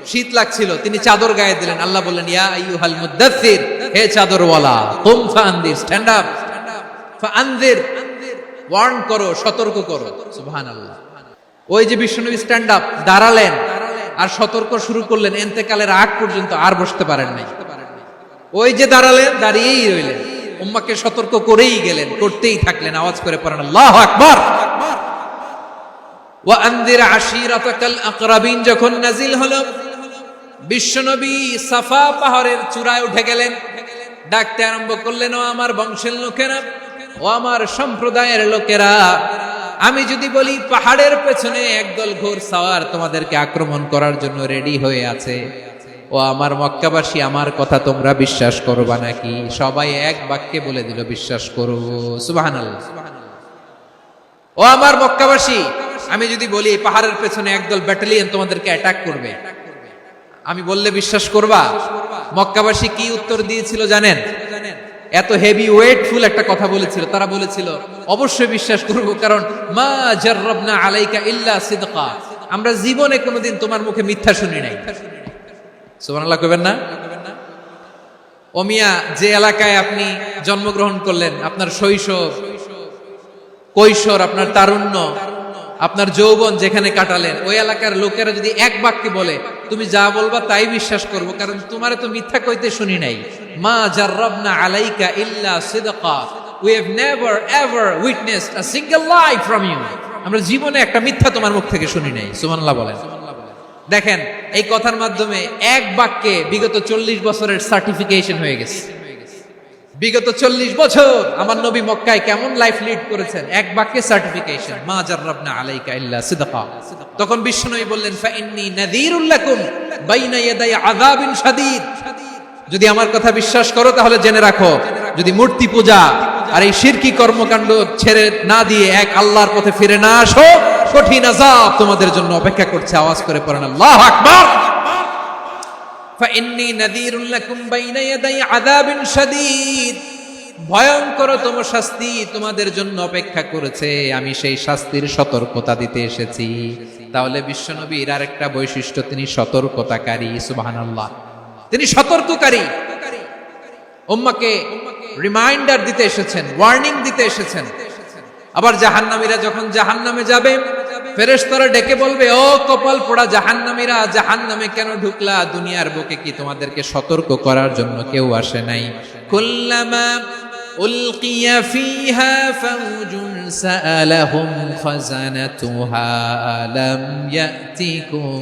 শীত লাগছিল, তিনি চাদর গায়ে দিলেন। আল্লাহ বললেন, ইয়া আইয়ুহাল মুদ্দাসসির, হে চাদরওয়ালা, কুম ফাআনদির, স্ট্যান্ড আপ, ফাআনদির, ওয়ার্ন করো, সতর্ক করো। সুবহানাল্লাহ। ওই যে বিশ্বনবী স্ট্যান্ড আপ, দাঁড়ালেন আর সতর্ক শুরু করলেন, ইন্তেকালের আগ পর্যন্ত আর বসতে পারেন নাই। ওই যে দাঁড়ালেন, দাঁড়িয়েই রইলেন, উম্মাহকে সতর্ক করেই গেলেন, করতেই থাকলেন। আওয়াজ করে পড়েন আল্লাহু আকবার। ওয়া আনদির আশীরাতাকাল আকরাবিন যখন নাজিল হলো, বিশ্বনবী সাফা পাহাড়ের চূড়ায় উঠে গেলেন, ডাকতে আরম্ভ করলেন, ও আমার বংশের লোকেরা, ও আমার সম্প্রদায়ের লোকেরা, আমি যদি বলি পাহাড়ের পেছনে একদল ঘোর সাওয়ার তোমাদেরকে আক্রমণ করার জন্য রেডি হয়ে আছে, ও আমার মক্কাবাসী, আমার কথা তোমরা বিশ্বাস করবা নাকি? সবাই এক বাক্যে বলে দিল, বিশ্বাস করব। সুবহানাল্লাহ। ও আমার মক্কাবাসী, আমি যদি বলি পাহাড়ের পেছনে একদল ব্যাটালিয়ন তোমাদেরকে অ্যাটাক করবে, আমি বললে বিশ্বাস করবা? মক্কাবাসী কি উত্তর দিয়েছিল জানেন? এত হেভি ওয়েটফুল একটা কথা বলেছিল। তারা বলেছিল, অবশ্যই বিশ্বাস করব, কারণ মা জাররাবনা আলাইকা ইল্লা সিদকা, আমরা জীবনে কোনোদিন তোমার মুখে মিথ্যা শুনি নাই। সুবহানাল্লাহ কইবেন না? ও মিয়া, যে এলাকায় আপনি জন্মগ্রহণ করলেন, আপনার শৈশব, কৈশোর, আপনার তারুণ্য, আপনার যৌবন যেখানে কাটালেন, ওই এলাকার লোকেরা যদি এক বাক্যে বলে তুমি যা বলবা তাই বিশ্বাস করব, কারণ তোমারে তো মিথ্যা কইতে শুনি নাই। মা জাররাবনা আলাইকা ইল্লা সিদকা, we have never ever witnessed a single lie from you, আমরা জীবনে একটা মিথ্যা তোমার মুখ থেকে শুনি নাই। সুবহানাল্লাহ বলেন। দেখেন, এই কথার মাধ্যমে এক বাক্যে বিগত 40 বছরের সার্টিফিকেশন হয়ে গেছে। বিগত 40 বছর আমার নবী মক্কায় কেমন লাইফ লিড করেছেন, এক বাক্যে সার্টিফিকেশন, মা জাররাবনা আলাইকা ইল্লা সিদকা। তখন বিশ্বনবী বললেন, ফা ইন্নী নাযীরুল লাকুম বাইনা ইয়াদাই আযাবিন শাদীদ, যদি আমার কথা বিশ্বাস করো তাহলে জেনে রাখো, যদি মূর্তি পূজা আর এই শিরকি কর্মকাণ্ড ছেড়ে না দিয়ে এক আল্লাহর পথে ফিরে না আসো, কঠিন আযাব তোমাদের জন্য অপেক্ষা করছে। আওয়াজ করে পড়েন আল্লাহু আকবার। ফাইন্নী নাযীরুল লাকুম বাইনা ইয়াদাই আযাবিন শাদীদ, ভয়ঙ্করতম শাস্তি তোমাদের জন্য অপেক্ষা করেছে, আমি সেই শাস্তির সতর্কতা দিতে এসেছি। তাহলে বিশ্বনবীর আরেকটা বৈশিষ্ট্য, তিনি সতর্কতাকারী। সুবহানাল্লাহ, তিনি সতর্ককারী। উম্মাহকে রিমাইন্ডার দিতে এসেছেন, ওয়ার্নিং দিতে এসেছেন। আবার জাহান্নামীরা যখন জাহান্নামে যাবে, ফেরেশতারা ডেকে বলবে, ও কপাল পোড়া জাহান্নামীরা, জাহান্নামে কেন ঢুকলা? দুনিয়ার বুকে কি তোমাদেরকে সতর্ক করার জন্য কেউ আসে নাই? কুল্লামা উলকিয়া ফিহা ফাউজুন সাআলাহুম খাযানাতুহা আলাম ইয়াতিকুম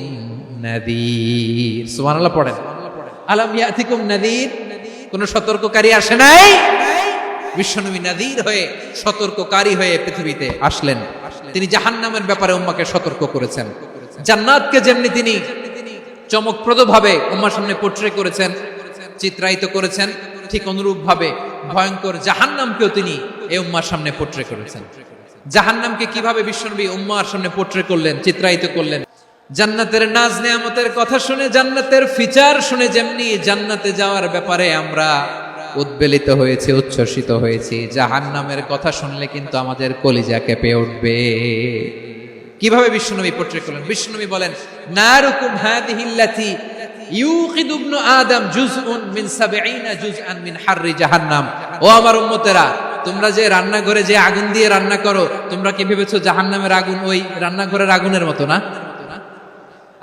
নাযীর। সুবহানাল্লাহ পড়েন, আলাম ইয়াতিকুম নাযীর, কোন সতর্ককারী আসে নাই? বিশ্বনবী নাযীর হয়ে, সতর্ককারী হয়ে পৃথিবীতে আসলেন। তিনি জাহান্নামের ব্যাপারে উম্মাকে সতর্ক করেছেন। জান্নাতকে যেমনি তিনি চমকপ্রদ ভাবে উম্মার সামনে পোট্রে করেছেন, চিত্রায়িত করেছেন, ঠিক অনুরূপ ভাবে ভয়ঙ্কর জাহান্নামকেও তিনি এই উম্মার সামনে পোট্রে করেছেন। জাহান্নামকে কিভাবে বিশ্বনবী উম্মার সামনে পোট্রে করলেন, চিত্রায়িত করলেন? জান্নাতের নাজ নেয়ামতের কথা শুনে, জান্নাতের ফিচার শুনে যেমনি জান্নাতে যাওয়ার ব্যাপারে আমরা উদ্বেলিত হয়েছে, উচ্ছ্বসিত হয়েছি, জাহান্নামের কথা শুনলে কিন্তু আমাদের কলিজা কেঁপে উঠবে। কিভাবে বিশ্বনবী পোট্রে করলেন? বিশ্বনবী বলেন, নারুকুম হাদিহিল্লাতি ইউকিদু ইবনু আদম জুজউন মিন 70 জুজআন মিন হাররি জাহান্নাম। ও আমার উম্মতেরা, তোমরা যে রান্নাঘরে যে আগুন দিয়ে রান্না করো, তোমরা কি ভেবেছো জাহান্নামের আগুন ওই রান্নাঘরের আগুনের মতো না?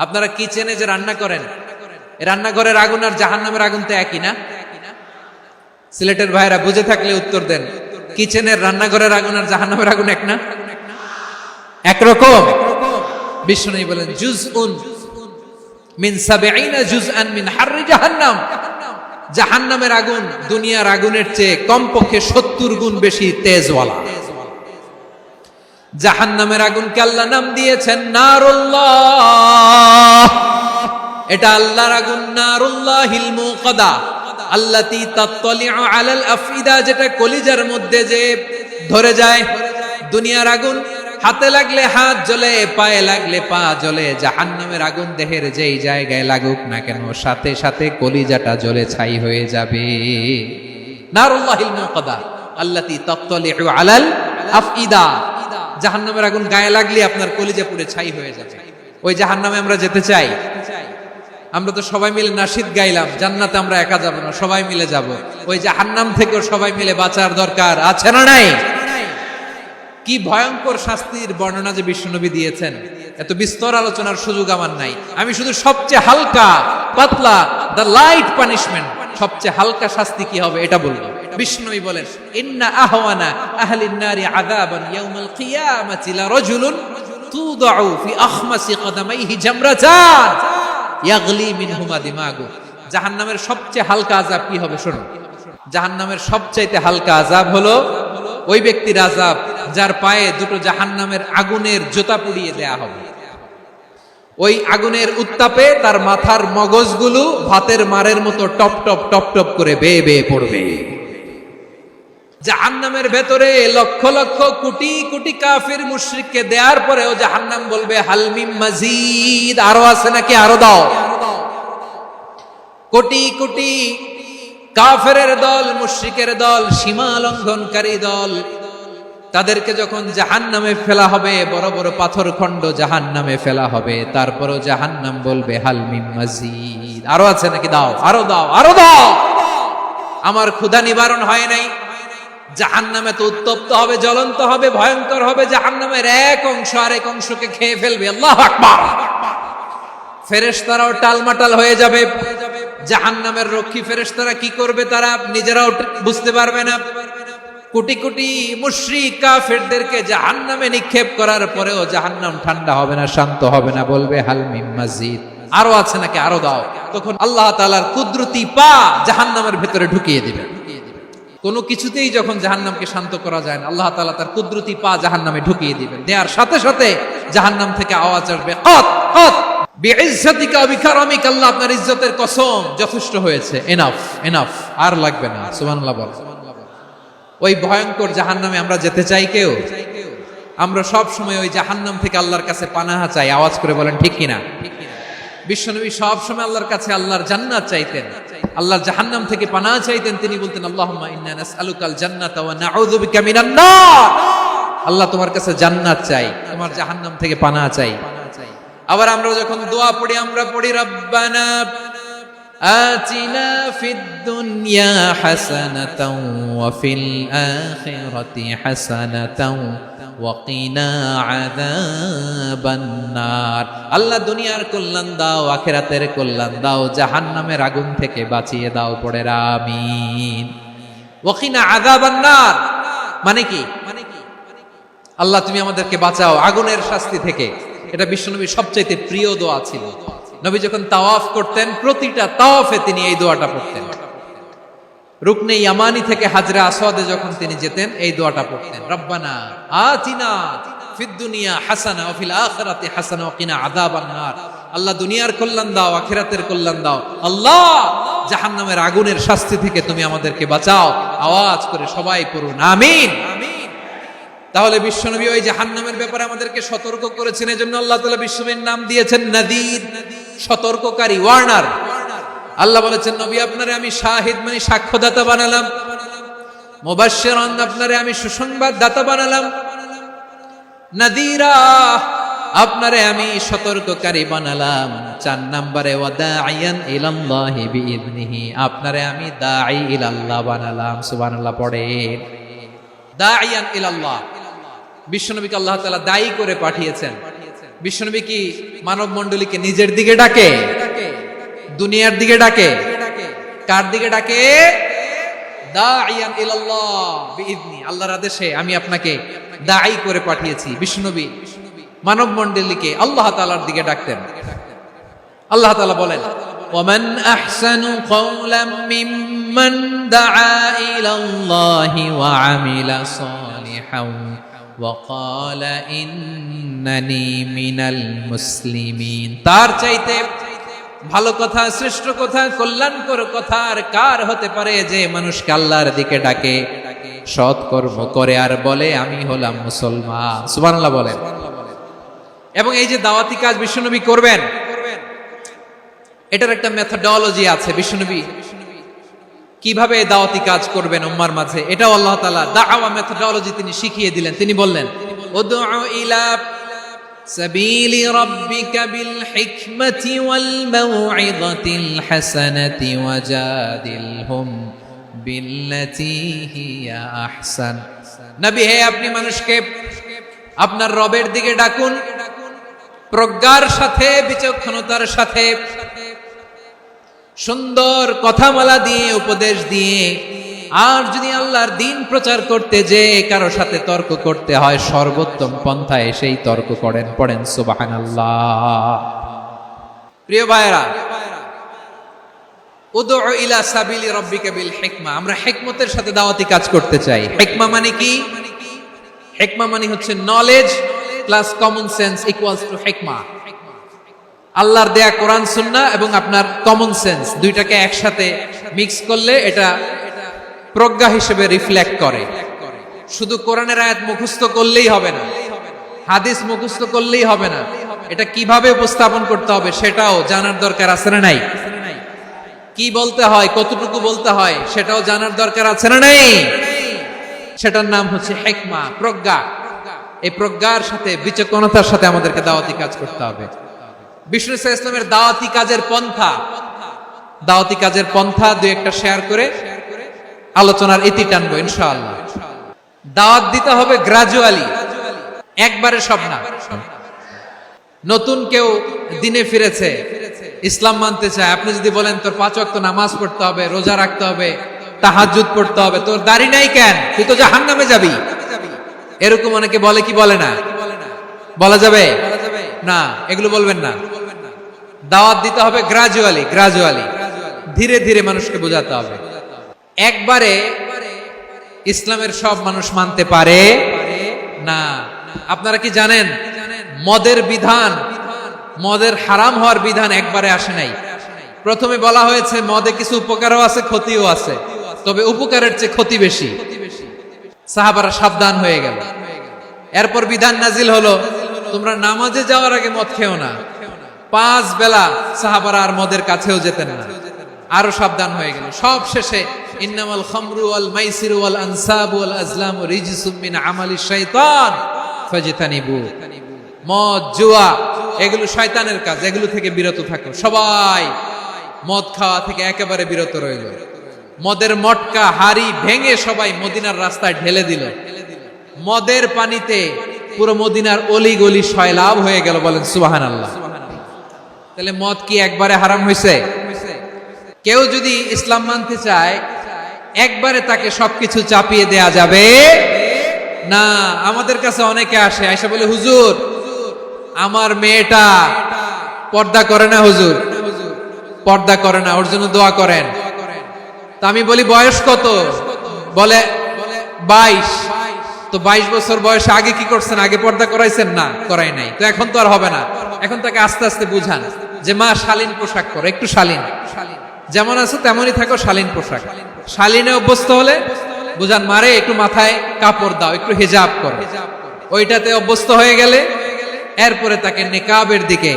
আপনারা কিচেনে যে রান্না করেন, রান্নাঘরের আগুন আর জাহান্নামের আগুন তো একই না? সিলেটের ভাইরা বুঝে থাকলে উত্তর দেন, কিচেনের রান্নাঘরের আগুন আর জাহান্নামের আগুন এক না? একরকম। বিশ্বনবী বলেন, জুজউন মিন 70 জুজআন মিন হাররি জাহান্নাম, জাহান্নামের আগুন দুনিয়ার আগুনের চেয়ে কমপক্ষে 70 গুণ বেশি তেজওয়ালা। জাহান্নামের আগুনকে আল্লাহ নাম দিয়েছেন নারুল্লাহ। এটা আল্লাহর আগুন, নারুল্লাহিল মুকাদা আল্লাতী তাত্তালিউ আলাল আফইদা, যেটা কলিজার মধ্যে যে ধরে যায়। দুনিয়ার আগুন হাতে লাগলে হাত জ্বলে, পায়ে লাগলে পা জ্বলে। জাহান্নামের আগুন দেহের যেই জায়গায় লাগুক না কেন, সাথে সাথে কলিজাটা জ্বলে ছাই হয়ে যাবে। নারুল্লাহিল মুকাদা আল্লাতী তাত্তালিউ আলাল আফইদা, জাহান্নামের আগুন গায়ে লাগলে আপনার কলিজা পুড়ে ছাই হয়ে যাবে। ওই জাহান্নামে আমরা যেতে চাই? আমরা তো সবাই মিলে নাশিদ গাইলাম, জান্নাতে আমরা একা যাব না, সবাই মিলে যাব। ওই জাহান্নাম থেকেও সবাই মিলে বাঁচার দরকার আছে না নাই? কি ভয়ঙ্কর শাস্তির বর্ণনা যে বিশ্বনবী দিয়েছেন, এত বিস্তর আলোচনার সুযোগ আমার নাই। আমি শুধু সবচেয়ে হালকা পাতলা, দ্য লাইট পানিশমেন্ট, সবচেয়ে হালকা শাস্তি কি হবে এটা বলবো। বিশ্বনবী বলেন, ইন্না আহওয়ানা আহলিন নারি আযাবান ইয়াউমাল কিয়ামাতি লারাজুলুন তুদাউ ফি আখমাসি কদামাইহি জামরাতান ইয়াগলি মিনহুমা দিমাগু। জাহান্নামের সবচেয়ে হালকা আযাব কি হবে শুনুন। জাহান্নামের সবচাইতে হালকা আযাব হলো ওই ব্যক্তির আযাব যার পায়ে দুটো জাহান্নামের আগুনের জুতা পুড়িয়ে দেয়া হবে। ওই আগুনের উত্তাপে তার মাথার মগজগুলো ভাতের মারের মতো টপ টপ টপ টপ করে বেয়ে বেয়ে পড়বে। জাহান্নামের ভেতরে লক্ষ লক্ষ কোটি কোটি কাফির মুশরিককে দেওয়ার পরেও জাহান্নাম বলবে, হাল মিন মাজিদ, আরো আছে নাকি, আরো দাও। কোটি কোটি কাফেরের দল, মুশরিকের দল, সীমা লঙ্ঘনকারী দল তাদেরকে যখন জাহান্নামে ফেলা হবে, বড় বড় পাথর খণ্ড জাহান্নামে ফেলা হবে, তারপরও জাহান্নাম বলবে হাল মিন মাজিদ, আরো আছে নাকি, দাও, আরো দাও, আরো দাও, আমার ক্ষুধা নিবারণ হয় নাই। জাহান্নামে তো উত্তপ্ত হবে, জ্বলন্ত হবে, ভয়ঙ্কর হবে। জাহান্নামের এক অংশ আরেক অংশকে খেয়ে ফেলবে। আল্লাহু আকবার। ফেরেশতারাও টালমাটাল হয়ে যাবে। জাহান্নামের রক্ষী ফেরেশতারা কি করবে তারা নিজেরাও বুঝতে পারবে না। কোটি কোটি মুশরিক কাফেরদেরকে জাহান্নামে নিক্ষেপ করার পরেও জাহান্নাম ঠান্ডা হবে না, শান্ত হবে না, বলবে হাল মিন মাজিদ, আরো আছে নাকি, আরো দাও। তখন আল্লাহ তাআলার কুদরতি পা জাহান্নামের ভেতরে ঢুকিয়ে দিবেন। কোনো কিছুতেই যখন জাহান্নামকে শান্ত করা যায় না, আল্লাহ তাআলা তার কুদরতি পা জাহান্নামে ঢুকিয়ে দিবেন। দেওয়ার সাথে সাথে জাহান্নাম থেকে আওয়াজ আসবে, কত কত বিইজ্জাতিকা ওয়া বিকারামিকা, আল্লাহ আপনার ইজ্জতের কসম, যথেষ্ট হয়েছে, এনাফ এনাফ, আর লাগবে না। সুবহানাল্লাহ বল। ওই ভয়ঙ্কর জাহান্নামে আমরা যেতে চাই কেউ? আমরা সব সময় ওই জাহান্নাম থেকে আল্লাহর কাছে পানাহা চাই। আওয়াজ করে বলেন ঠিক কিনা? বিশ্বনবী সব সময় আল্লাহর কাছে আল্লাহর জান্নাত চাইতেন, আল্লাহর জাহান্নাম থেকে পানাহা চাইতেন। তিনি বলতেন আল্লাহুম্মা ইন্না নাসআলুকাল জান্নাতা ওয়া নাউযু বিকা মিনান নার। আল্লাহ তোমার কাছে জান্নাত চাই, তোমার জাহান্নাম থেকে পানাহা চাই। আবার আমরা যখন দোয়া পড়ি, আমরা পড়ি রব্বানা আতিনা ফিদ দুনিয়া হাসানাতাও ওয়া ফিল আখিরাতি হাসানাতাও ওয়া কিনা আযাবান নার। আল্লাহ দুনিয়ার কল্যাণ দাও, আখিরাতের কল্যাণ দাও, জাহান্নামের আগুন থেকে বাঁচিয়ে দাও। পড়ে আমিন। ওয়া কিনা আযাবান নার মানে কি? আল্লাহ তুমি আমাদেরকে বাঁচাও আগুনের শাস্তি থেকে। এটা বিশ্বনবীর সবচাইতে প্রিয় দোয়া ছিল। নবী যখন তাওয়াফ করতেন, প্রতিটা তাওয়াফে তিনি এই দোয়াটা পড়তেন। রুকনে ইয়ামানি থেকে হাজরে আসওয়াদে যখন তিনি যেতেন, এই দোয়াটা পড়তেন, রব্বানা আতিনা ফিদ দুনিয়া হাসানা ওয়া ফিল আখিরাতি হাসানা ওয়া কিনা আযাবান নার। আল্লাহ দুনিয়ার কল্যাণ দাও, আখিরাতের কল্যাণ দাও। আল্লাহ জাহান্নামের আগুনের শাস্তি থেকে তুমি আমাদেরকে বাঁচাও। আওয়াজ করে সবাই পড়ুন আমিন। তাহলে বিশ্বনবী ওই জাহান্নামের ব্যাপারে আমাদেরকে সতর্ক করেছেন। এজন্য আল্লাহ তাআলা বিশ্বনবীর নাম দিয়েছেন নাযীর, সতর্ককারী, ওয়ার্নার। আল্লাহ বলেছেন নবী আপনারে আমি শাহিদ মানে সাক্ষ্যদাতা বানালাম, মুবাশশিরান আপনারে আমি সুসংবাদ দাতা বানালাম, নাযীরা আপনারে আমি সতর্ককারী বানালাম। 4 নম্বরে ওয়া দাঈয়ান ইলাল্লাহি বিইذনিহি, আপনারে আমি দাঈ ইলাল্লাহ বানালাম। সুবহানাল্লাহ পড়ে। দাঈয়ান ইলাল্লাহ, বিশ্বনবীকে আল্লাহ তাআলা দায়ী করে পাঠিয়েছেন। বিশ্বনবী কি মানব মণ্ডলীকে নিজের দিকে ডাকে? দুনিয়ার দিকে ডাকে? কার দিকে ডাকে? দাঈয়ান ইলাল্লাহ বিইذনি, আল্লাহর আদেশে আমি আপনাকে দায়ী করে পাঠিয়েছি। বিশ্বনবী মানব মণ্ডলীকে আল্লাহ তাআলার দিকে ডাকতেন। আল্লাহ তাআলা বলেন ওয়ামান আহসানু কওলাম মিম্মান দাআ ইলাল্লাহি ওয়া আমিলা সালিহান ওয়া ক্বালা ইন্নানি মিনাল মুসলিমিন। তার চাইতে ভালো কথা, শ্রেষ্ঠ কথা, কল্যাণকর কথা আর কার হতে পারে যে মানুষকে আল্লাহর দিকে ডাকে, সৎ কর্ম করে আর বলে আমি হলাম মুসলমান। সুবহানাল্লাহ বলেন। এবং এই যে দাওয়াতি কাজ বিশ্বনবী করবেন, এটার একটা মেথডোলজি আছে। বিশ্বনবী কিভাবে দাওয়াতি কাজ করবেন উম্মার মাঝে, এটাও আল্লাহ তাআলা দাওয়া মেথডোলজি তিনি শিখিয়ে দিলেন। তিনি বললেন উদউ ইলা সাবিলি রাব্বিকা বিল হিকমাতি ওয়াল মাউইযাতিল হাসানাতি ওয়াজাদিলহুম বিল্লাতী হিয়া আহসান। নবী হে, আপনি মানুষকে আপনার রবের দিকে ডাকুন প্রজ্ঞার সাথে, বিচক্ষণতার সাথে, সুন্দর কথামালা দিয়ে, উপদেশ দিয়ে। আর যদি আল্লাহর দ্বীন প্রচার করতে যে কারো সাথে তর্ক করতে হয়, সর্বোত্তম পন্থায় সেই তর্ক করেন। পড়েন সুবহানাল্লাহ। প্রিয় ভাইরা, উদউ ইলা সাবিলি রাব্বিকা বিল হিকমা, আমরা হিকমতের সাথে দাওয়াতি কাজ করতে চাই। হিকমা মানে কি? হিকমা মানে হচ্ছে knowledge plus common sense equals to হিকমা। আল্লাহর দেয়া কোরআন সুন্নাহ এবং আপনার কমন সেন্স দুইটাকে একসাথে মিক্স করলে এটা প্রজ্ঞা হিসেবে রিফ্লেক্ট করে। শুধু কোরআনের আয়াত মুখস্থ করলেই হবে না, হাদিস মুখস্থ করলেই হবে না, এটা কিভাবে উপস্থাপন করতে হবে সেটাও জানার দরকার আছে না নাই? কি বলতে হয়, কতটুকু বলতে হয় সেটাও জানার দরকার আছে না নাই? সেটার নাম হচ্ছে হিকমা, প্রজ্ঞা। এই প্রজ্ঞার সাথে বিচক্ষণতার সাথে আমাদেরকে দাওয়াতি কাজ করতে হবে। বিষ্ণু ইসলামের দাওয়াতি কাজের পন্থা দুই একটা শেয়ার করে আলোচনার ইতি টানবো ইনশাআল্লাহ। দাওয়াত দিতে হবে গ্রাজুয়ালি, একবারে সব না। নতুন কেউ দিনে ফিরেছে, ইসলাম মানতে চায়, আপনি যদি বলেন তোর 5 ওয়াক্ত নামাজ পড়তে হবে, রোজা রাখতে হবে, তাহাজ্জুদ পড়তে হবে, তোর দাড়ি নাই কেন, তুই তো জাহান্নামে যাবি, এরকম অনেকে বলে কি বলে না? বলা যাবে না, এগুলো বলবেন না। দাওয়াত দিতে হবে গ্রাজুয়ালি, ধীরে ধীরে মানুষকে বোঝাতে হবে। একবারে ইসলামের সব মানুষ মানতে পারে না। আপনারা কি জানেন মদের বিধান, মদের হারাম হওয়ার বিধান একবারে আসে নাই। প্রথমে বলা হয়েছে মদে কিছু উপকারও আছে, ক্ষতিও আছে, তবে উপকারের চেয়ে ক্ষতি বেশি। সাহাবারা সাবধান হয়ে গেল। এরপর বিধান নাজিল হলো, তোমরা নামাজে যাওয়ার আগে মদ খেও না। 5 বেলা সাহাবারা আর মদের কাছেও যেতেন না, আরো সাবধান হয়ে গেল। সব শেষে ইন্নামাল খামরু ওয়াল মাইসিরু ওয়াল আনসাবু ওয়াল আজলামু রিজসুম মিন আমালিশ শাইতান ফাজতানিবু। মদ, জুয়া এগুলো শয়তানের কাজ, এগুলো থেকে বিরত থাকো। সবাই মদ খাওয়া থেকে একেবারে বিরত রইল। মদের মটকা হাড়ি ভেঙে সবাই মদিনার রাস্তায় ঢেলে দিল। মদের পানিতে পুরো মদিনার অলি গলি সয়লাভ হয়ে গেল। বলেন সুবহানাল্লাহ। তাহলে মদ কি একবারে হারাম হয়েছে? কেউ যদি ইসলাম মানতে চায় একবারে তাকে সবকিছু চাপিয়ে দেয়া যাবে না। আমাদের কাছে অনেকে আসে, আয়সা বলে হুজুর আমার মেয়েটা পর্দা করে না, হুজুর পর্দা করে না, ওর জন্য দোয়া করেন। তা আমি বলি বয়স কত? বলে 22। তো 22 বছর বয়সে আগে কি করছেন? আগে পর্দা করাইছেন? না, করাই নাই। তো এখন তো আর হবে না। এখন তাকে আস্তে আস্তে বুঝান যে মা শালীন পোশাক করো, একটু শালীন, যেমন আছো তেমনই থাকো, শালীন পোশাক। শালীনে অভ্যস্ত হলে বুঝান মারে একটু মাথায় কাপড় দাও, একটু হিজাব করো। ওইটাতে অভ্যস্ত হয়ে গেলে এরপরে তাকে নিকাবের দিকে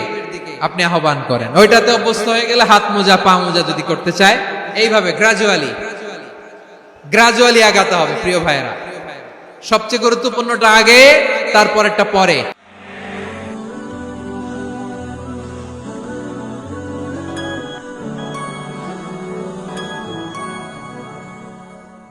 আপনি আহ্বান করেন। ওইটাতে অভ্যস্ত হয়ে গেলে হাত মোজা, পা মোজা যদি করতে চায়, এইভাবে গ্রাজুয়ালি আগাতে হবে। প্রিয় ভাইয়েরা, সবচেয়ে গুরুত্বপূর্ণটা আগে, তারপরেরটা পরে।